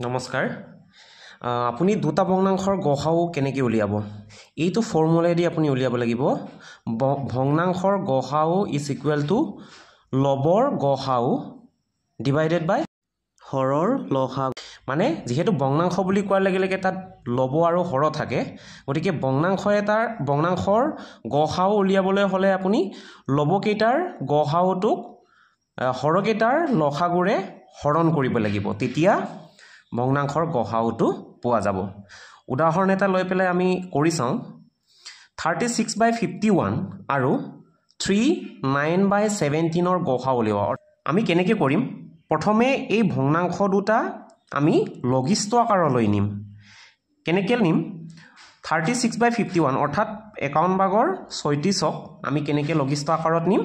নমস্কাৰ আপুনি দুটা ভগ্নাংশৰ গসাউ কেনেকৈ উলিয়াব এইটো ফৰ্মুলাইদি আপুনি উলিয়াব লাগিব ভগ্নাংশৰ গসাউ ইজ ইকুৱেল টু লবৰ গসাউ ডিভাইডেড বাই হৰৰ লসাগু মানে যেহেতু ভগ্নাংশ বুলি কোৱাৰ লগে লগে তাত লব আৰু হৰ থাকে গতিকে ভগ্নাংশৰ গসাউ উলিয়াবলৈ হলে আপুনি লবকেইটাৰ গসাউটোক হৰকেইটাৰ লসাগুৰে হৰণ কৰিব লাগিব তেতিয়া ভগ্নাংশৰ গসাউটো পোৱা যাব উদাহৰণ এটা লৈ পেলাই আমি কৰি চাওঁ 36/51 আৰু 39/17 ৰ গসাউ উলিয়াব আমি কেনেকৈ কৰিম প্ৰথমে এই ভগ্নাংশ দুটা আমি লঘিষ্ঠ আকাৰলৈ নিম কেনেকৈ নিম 36/51 অৰ্থাৎ 51 ভাগৰ 36ক আমি কেনেকৈ লঘিষ্ঠ আকাৰত নিম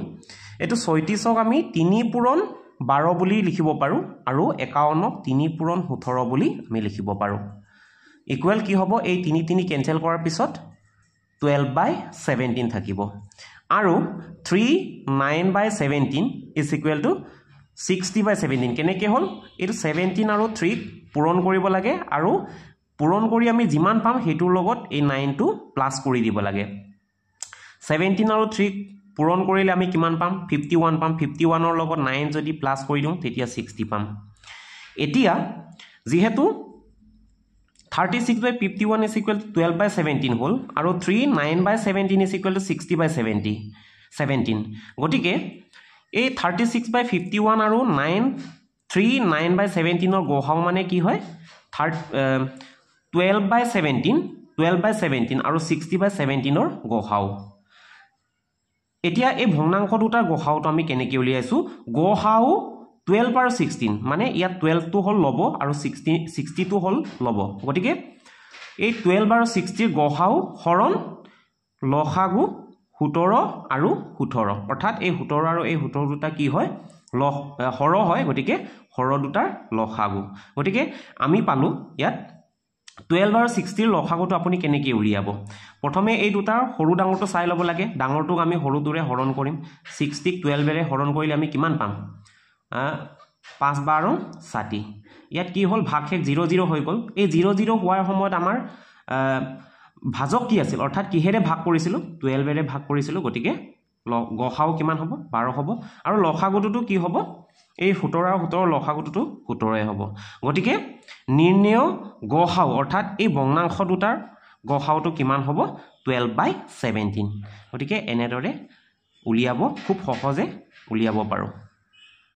এটো 36ক আমি 3 পূৰণ 12 বুলি লিখিব পাৰো আৰু 51ক 3 পূৰণ 18 বুলি আমি লিখিব পাৰো ইকুৱেল কি হ'ব এই 3 3 কেনসেল কৰাৰ পিছত 12/17 থাকিব আৰু 39/17 ইজ ইকুৱেল টু 60/17 কেনেকৈ হ'ল এটো 17 আৰু 3 পূৰণ কৰিব লাগে আৰু পূৰণ কৰি আমি যিমান পাম হেতুৰ লগত এই 9 টো প্লাস কৰি দিব লাগে 17 আৰু 3 পূৰণ কৰিলে আমি কিমান পাম 51 পাম 51 ৰ লগত 9 যদি প্লাস কৰি দিওঁ তেতিয়া 60 পাম এতিয়া যেহেতু 36/51 is equal to 12/17 হল আৰু 39/17 is equal to 60/17 গটিকে এই 36/51 আৰু 39/17 ৰ গসাউ মানে কি হয় 12/17 আৰু 60/17 ৰ গসাউ এতিয়া এই ভগ্নাংশ দুটাৰ গসাউটো আমি কেনেকৈ উলিয়াইছো গসাউ 12 আৰু 16 মানে ইয়াত 12 টো হল লব আৰু 60 টো হল লব গটিকে এই 12 আৰু 60 ৰ গসাউ হৰণ লসাগু 17 আৰু 18 অৰ্থাৎ এই 17 আৰু এই 17 দুটা কি হয় হৰ হয় গটিকে হৰ দুটাৰ লসাগু গটিকে আমি পালো ইয়াত 12 আৰু 60 ৰ লসাগুটো আপুনি কেনেকৈ উলিয়াব প্ৰথমে এই দুটাৰ সৰু ডাঙৰটো চাই ল'ব লাগে ডাঙৰটোক আমি সৰুটোৰে হৰণ কৰিম 60 ক 12 ৰে হৰণ কৰিলে আমি কিমান পাম 5 12 60 ইয়াত কি হল ভাগশেষ 0 0 হৈ গল এই 0 0 হোৱাৰ সময়ত আমাৰ ভাজক কি আছিল অৰ্থাৎ কিহেৰে ভাগ কৰিছিল 12 ৰে ভাগ কৰিছিল গটিকে গসাউ কিমান হ'ব 12 হ'ব আৰু লসাগুটো কি হ'ব এই 17 আৰু 17 লসাগুটো 17 হ'ব গটিকে নিৰ্ণয় গসাউ অৰ্থাৎ এই ভগ্নাংশ দুটাৰ গসাউটো কিমান হ'ব 12/17 গটিকে এনেদৰে উলিয়াব খুব সহজে উলিয়াব পাৰো